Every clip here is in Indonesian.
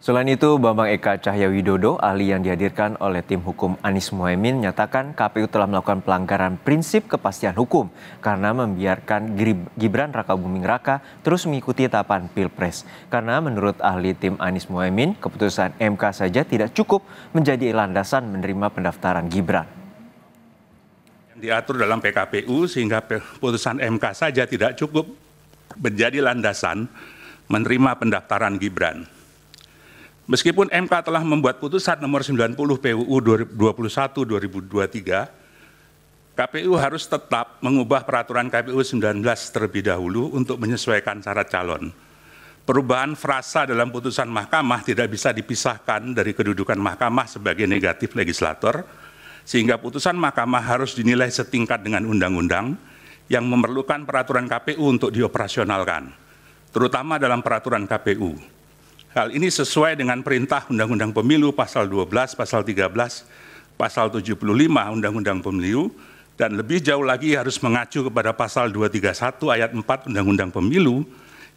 Selain itu, Bambang Eka Cahyawidodo, ahli yang dihadirkan oleh tim hukum Anies Mohaimin, menyatakan KPU telah melakukan pelanggaran prinsip kepastian hukum karena membiarkan Gibran Rakabuming Raka terus mengikuti tahapan Pilpres. Karena menurut ahli tim Anies Mohaimin, keputusan MK saja tidak cukup menjadi landasan menerima pendaftaran Gibran. Diatur dalam PKPU sehingga putusan MK saja tidak cukup menjadi landasan menerima pendaftaran Gibran. Meskipun MK telah membuat putusan nomor 90 PUU 21/2023, KPU harus tetap mengubah peraturan KPU 19 terlebih dahulu untuk menyesuaikan syarat calon. Perubahan frasa dalam putusan mahkamah tidak bisa dipisahkan dari kedudukan mahkamah sebagai negatif legislator, sehingga putusan mahkamah harus dinilai setingkat dengan undang-undang yang memerlukan peraturan KPU untuk dioperasionalkan, terutama dalam peraturan KPU. Hal ini sesuai dengan perintah Undang-Undang Pemilu pasal 12, pasal 13, pasal 75 Undang-Undang Pemilu, dan lebih jauh lagi harus mengacu kepada pasal 231 ayat 4 Undang-Undang Pemilu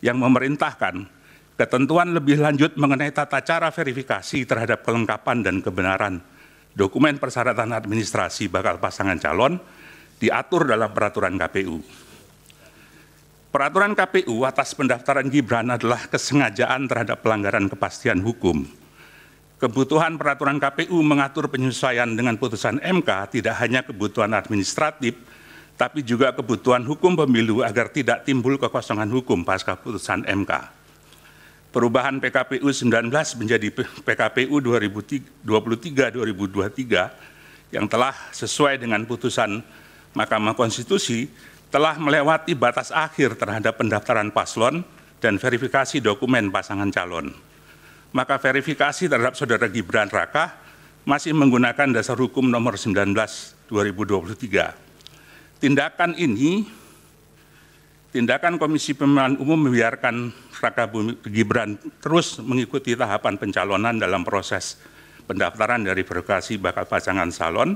yang memerintahkan ketentuan lebih lanjut mengenai tata cara verifikasi terhadap kelengkapan dan kebenaran dokumen persyaratan administrasi bakal pasangan calon diatur dalam peraturan KPU. Peraturan KPU atas pendaftaran Gibran adalah kesengajaan terhadap pelanggaran kepastian hukum. Kebutuhan peraturan KPU mengatur penyesuaian dengan putusan MK tidak hanya kebutuhan administratif, tapi juga kebutuhan hukum pemilu agar tidak timbul kekosongan hukum pasca putusan MK. Perubahan PKPU 19 menjadi PKPU 2023-2023 yang telah sesuai dengan putusan Mahkamah Konstitusi telah melewati batas akhir terhadap pendaftaran paslon dan verifikasi dokumen pasangan calon. Maka verifikasi terhadap saudara Gibran Raka masih menggunakan dasar hukum nomor 19/2023. Tindakan Komisi Pemilihan Umum membiarkan Raka Gibran terus mengikuti tahapan pencalonan dalam proses pendaftaran dari verifikasi bakal pasangan calon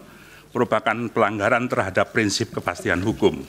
merupakan pelanggaran terhadap prinsip kepastian hukum.